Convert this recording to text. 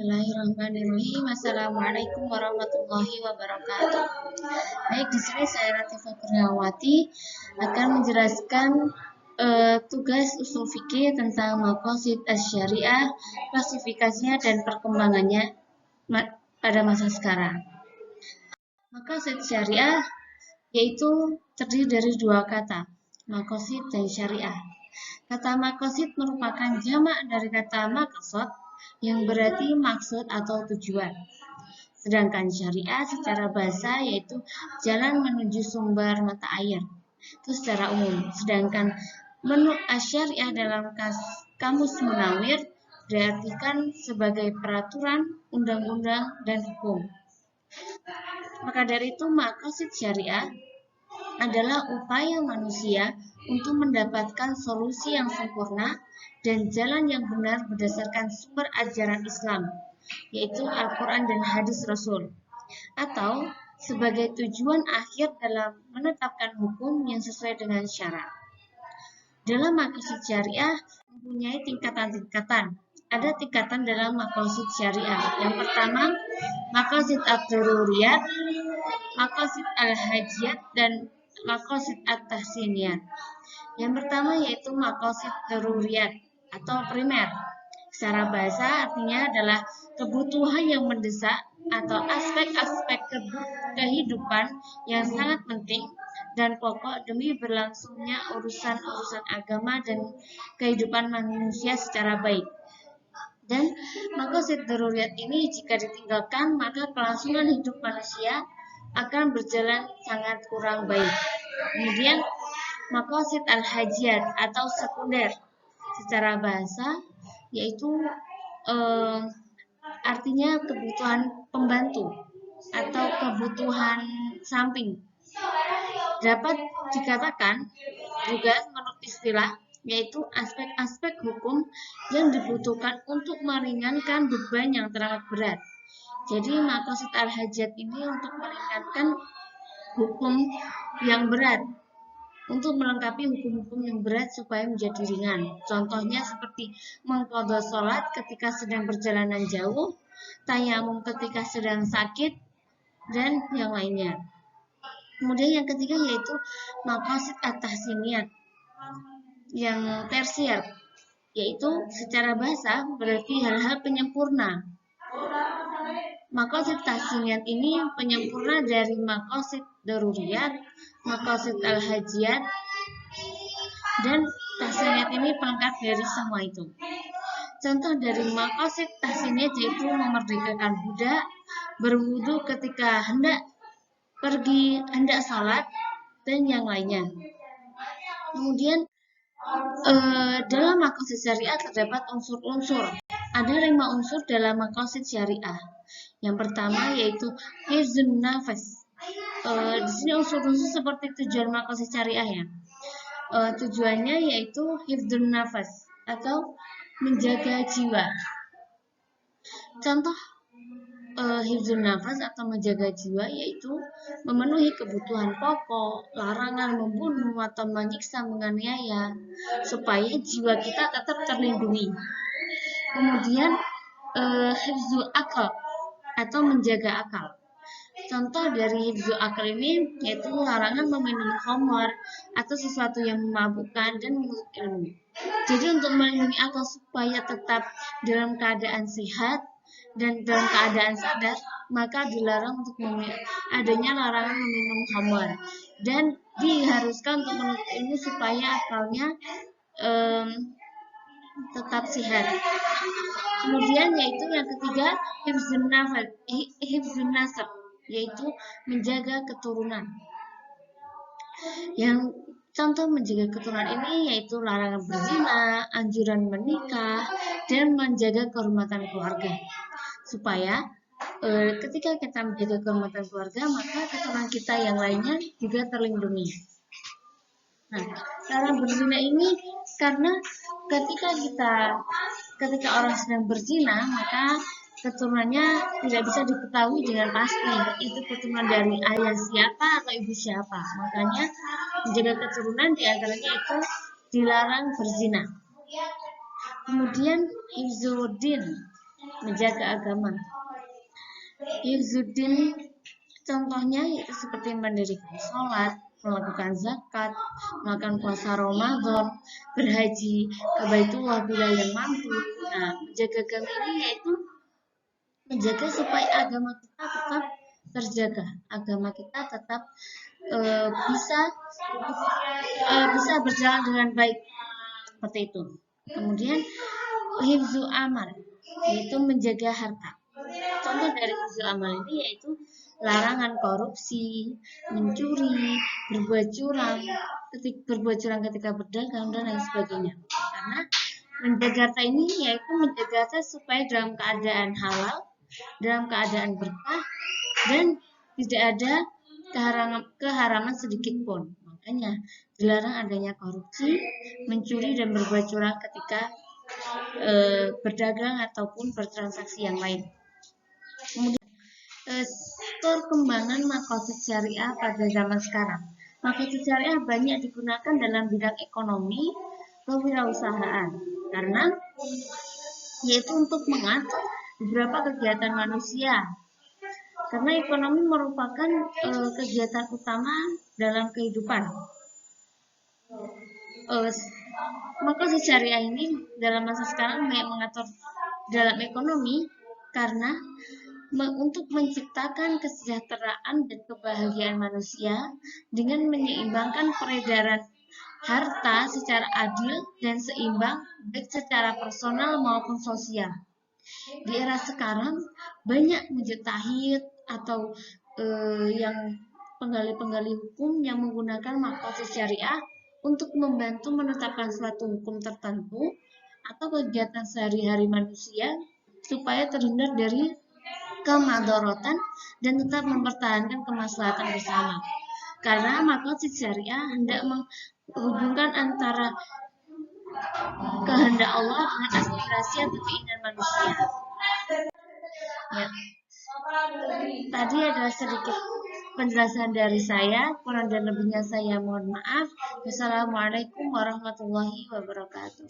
Bismillahirrahmanirrahim. Assalamualaikum warahmatullahi wabarakatuh. Baik, di sini saya Latifah Kurniawati akan menjelaskan tugas usul fikih tentang maqasid asy-syariah, klasifikasinya dan perkembangannya pada masa sekarang. Maqasid syariah yaitu terdiri dari dua kata, maqasid dan syariah. Kata maqasid merupakan jamak dari kata maqsad yang berarti maksud atau tujuan. Sedangkan syariah secara bahasa yaitu jalan menuju sumber mata air. Itu secara umum. Sedangkan menurut asy-syariah dalam kamus Munawir diartikan sebagai peraturan, undang-undang, dan hukum. Maka dari itu maqasid syariah adalah upaya manusia untuk mendapatkan solusi yang sempurna dan jalan yang benar berdasarkan sumber ajaran Islam, yaitu Al-Quran dan hadis Rasul, atau sebagai tujuan akhir dalam menetapkan hukum yang sesuai dengan syarak. Dalam maqasid syariah mempunyai tingkatan-tingkatan. Ada tingkatan dalam maqasid syariah. Yang pertama, maqasid ad-daruriyat, maqasid al-hajiyat, dan maqasid at-tahsiniyat. Yang pertama yaitu maqasid daruriyat atau primer. Secara bahasa artinya adalah kebutuhan yang mendesak atau aspek-aspek kehidupan yang sangat penting dan pokok demi berlangsungnya urusan-urusan agama dan kehidupan manusia secara baik. Dan maqasid daruriyat ini jika ditinggalkan maka kelangsungan hidup manusia akan berjalan sangat kurang baik. Kemudian maqasid al-hajiyat atau sekunder secara bahasa yaitu artinya kebutuhan pembantu atau kebutuhan samping. Dapat dikatakan juga menurut istilah yaitu aspek-aspek hukum yang dibutuhkan untuk meringankan beban yang teramat berat. Jadi maqasid al-hajiyat ini untuk meringankan hukum yang berat, untuk melengkapi hukum-hukum yang berat supaya menjadi ringan. Contohnya seperti mengqadha sholat ketika sedang perjalanan jauh, tayamum ketika sedang sakit, dan yang lainnya. Kemudian yang ketiga yaitu maqasid at-tahsiniyat yang tersier, yaitu secara bahasa berarti hal-hal penyempurna. Maqasid tahsiniyat ini penyempurna dari maqasid daruriyat, maqasid al-hajiyat, dan tahsiniyat ini pelengkap dari semua itu. Contoh dari maqasid tahsiniyat yaitu memerdekakan budak, berwudu ketika hendak pergi, hendak salat, dan yang lainnya. Kemudian dalam maqasid syariah terdapat unsur-unsur. Ada 5 unsur dalam maqasid syariah. Yang pertama yaitu hifdzun nafas. Di sini unsur-unsur seperti tujuan maqasid syariah ya. Tujuannya yaitu hifdzun nafas atau menjaga jiwa. Contoh hifdzun nafas atau menjaga jiwa yaitu memenuhi kebutuhan pokok, larangan membunuh atau menyiksa, menganiaya, supaya jiwa kita tetap terlindungi. Kemudian hifdzul akal atau menjaga akal. Contoh dari hifdzul akal ini yaitu larangan meminum khamar atau sesuatu yang memabukkan dan menuntut ilmu. Jadi untuk melindungi akal supaya tetap dalam keadaan sehat dan dalam keadaan sadar, maka dilarang untuk adanya larangan meminum khamar dan diharuskan untuk menuntut ilmu supaya akalnya tetap sehat. Kemudian yaitu yang ketiga hifdzun nasab, yaitu menjaga keturunan. Yang contoh menjaga keturunan ini yaitu larangan berzina, anjuran menikah, dan menjaga kehormatan keluarga. Supaya ketika kita menjaga kehormatan keluarga, maka keturunan kita yang lainnya juga terlindungi. Nah, larangan berzina ini karena ketika orang sedang berzina, maka keturunannya tidak bisa diketahui dengan pasti itu keturunan dari ayah siapa atau ibu siapa. Makanya menjaga keturunan diantaranya itu dilarang berzina. Kemudian hifdzuddin menjaga agama. Hifzuddin contohnya yaitu seperti mendirikan sholat, melakukan zakat, melakukan puasa Ramadan, berhaji ke Baitullah bila yang mampu. Nah, menjaga agama ini yaitu menjaga supaya agama kita tetap terjaga, agama kita tetap bisa berjalan dengan baik, seperti itu. Kemudian hifzu amal yaitu menjaga harta. Contoh dari hifzu amal ini yaitu larangan korupsi, mencuri, berbuat curang ketika berdagang dan lain sebagainya. Karena menjaga harta ini yaitu menjaga harta supaya dalam keadaan halal, dalam keadaan berkah, dan tidak ada keharaman sedikit pun. Makanya dilarang adanya korupsi, mencuri, dan berbuat curang ketika berdagang ataupun bertransaksi yang lain. Kemudian perkembangan makosid syariah pada zaman sekarang. Makosid syariah banyak digunakan dalam bidang ekonomi, kewirausahaan, karena yaitu untuk mengatur beberapa kegiatan manusia. Karena ekonomi merupakan kegiatan utama dalam kehidupan. Maka syariah ini dalam masa sekarang banyak mengatur dalam ekonomi karena untuk menciptakan kesejahteraan dan kebahagiaan manusia dengan menyeimbangkan peredaran harta secara adil dan seimbang baik secara personal maupun sosial. Di era sekarang banyak mujtahid atau yang penggali-penggali hukum yang menggunakan makosid syariah untuk membantu menetapkan suatu hukum tertentu atau kegiatan sehari-hari manusia supaya terhindar dari kemadharatan dan tetap mempertahankan kemaslahatan bersama. Karena makosid syariah hendak menghubungkan antara kehendak Allah dengan aspirasi atau keinginan manusia. Ya. Tadi adalah sedikit penjelasan dari saya, kurang dan lebihnya saya mohon maaf. Wassalamualaikum warahmatullahi wabarakatuh.